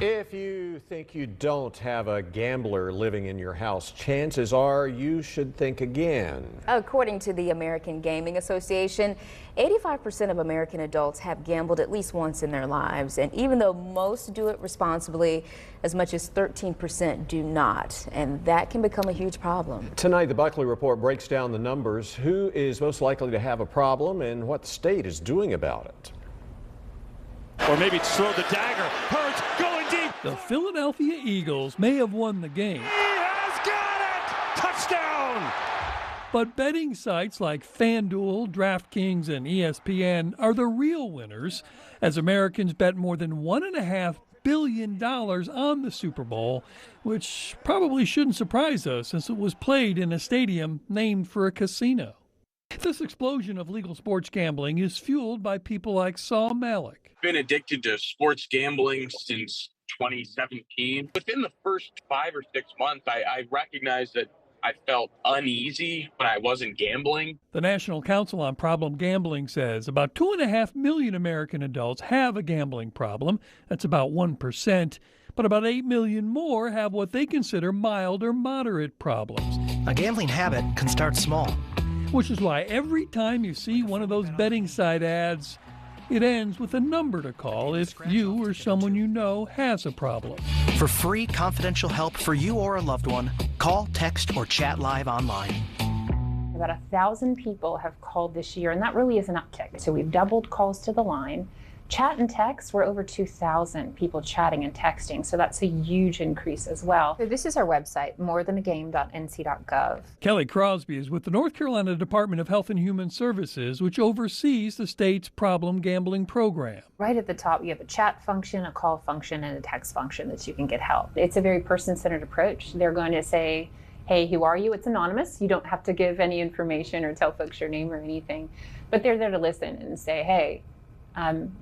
If you think you don't have a gambler living in your house, chances are you should think again. According to the American Gaming Association, 85% of American adults have gambled at least once in their lives. And even though most do it responsibly, as much as 13% do not. And that can become a huge problem. Tonight, the Buckley Report breaks down the numbers, who is most likely to have a problem, and what the state is doing about it. Or maybe throw the dagger. Hurts going deep. The Philadelphia Eagles may have won the game. He has got it! Touchdown! But betting sites like FanDuel, DraftKings, and ESPN are the real winners, as Americans bet more than $1.5 billion on the Super Bowl, which probably shouldn't surprise us since it was played in a stadium named for a casino. This explosion of legal sports gambling is fueled by people like Saul Malik. Been addicted to sports gambling since 2017. Within the first 5 or 6 months, I recognized that I felt uneasy when I wasn't gambling. The National Council on Problem Gambling says about 2.5 million American adults have a gambling problem. That's about 1%. But about 8 million more have what they consider mild or moderate problems. A gambling habit can start small. Which is why every time you see one of those betting site ads, it ends with a number to call if you or someone you know has a problem. For free, confidential help for you or a loved one, call, text, or chat live online. About 1,000 people have called this year, and that really is an uptick. So we've doubled calls to the line. Chat and text, we're over 2,000 people chatting and texting, so that's a huge increase as well. So this is our website, morethanagame.nc.gov. Kelly Crosby is with the North Carolina Department of Health and Human Services, which oversees the state's problem gambling program. Right at the top, you have a chat function, a call function, and a text function that you can get help. It's a very person-centered approach. They're going to say, hey, who are you? It's anonymous. You don't have to give any information or tell folks your name or anything, but they're there to listen and say, hey,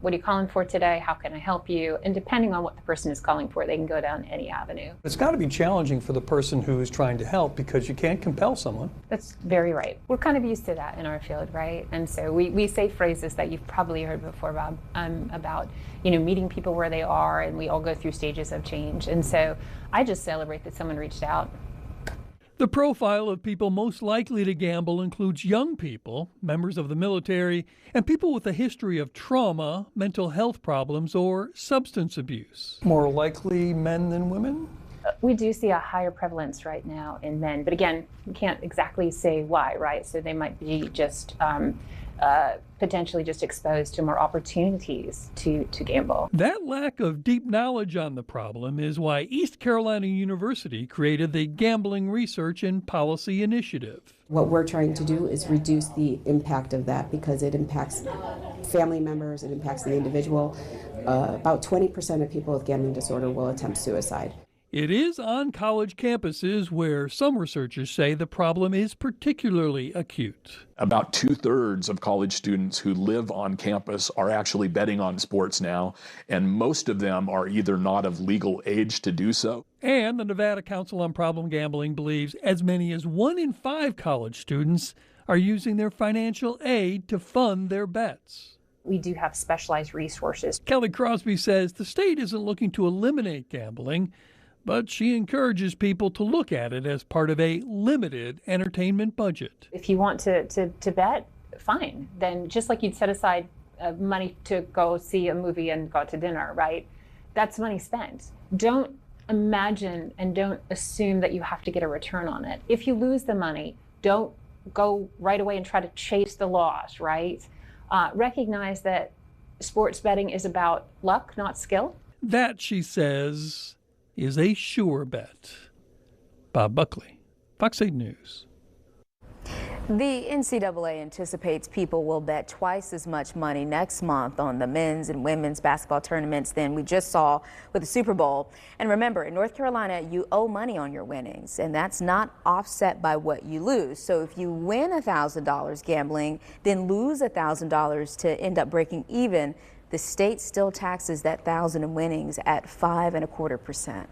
what are you calling for today? How can I help you? And depending on what the person is calling for, they can go down any avenue. It's got to be challenging for the person who is trying to help because you can't compel someone. That's very right. We're kind of used to that in our field, right? And so we say phrases that you've probably heard before, Bob, about meeting people where they are, and we all go through stages of change. And so I just celebrate that someone reached out. The profile of people most likely to gamble includes young people, members of the military, and people with a history of trauma, mental health problems, or substance abuse. More likely men than women? We do see a higher prevalence right now in men, but again, we can't exactly say why, right? So they might be just potentially just exposed to more opportunities to gamble. That lack of deep knowledge on the problem is why East Carolina University created the Gambling Research and Policy Initiative. What we're trying to do is reduce the impact of that because it impacts family members, it impacts the individual. About 20% of people with gambling disorder will attempt suicide. It is on college campuses where some researchers say the problem is particularly acute. About 2/3 of college students who live on campus are actually betting on sports now, and most of them are either not of legal age to do so. And the Nevada Council on Problem Gambling believes as many as 1 in 5 college students are using their financial aid to fund their bets. We do have specialized resources. Kelly Crosby says the state isn't looking to eliminate gambling, but she encourages people to look at it as part of a limited entertainment budget. If you want to bet, fine. Then just like you'd set aside money to go see a movie and go out to dinner, right? That's money spent. Don't imagine and don't assume that you have to get a return on it. If you lose the money, don't go right away and try to chase the loss, right? Recognize that sports betting is about luck, not skill. That, she says, is a sure bet. Bob Buckley, Fox 8 News. The NCAA anticipates people will bet twice as much money next month on the men's and women's basketball tournaments than we just saw with the Super Bowl. And remember, in North Carolina, you owe money on your winnings, and that's not offset by what you lose. So if you win $1,000 gambling, then lose $1,000 to end up breaking even, the state still taxes that $1,000 in winnings at 5.25%.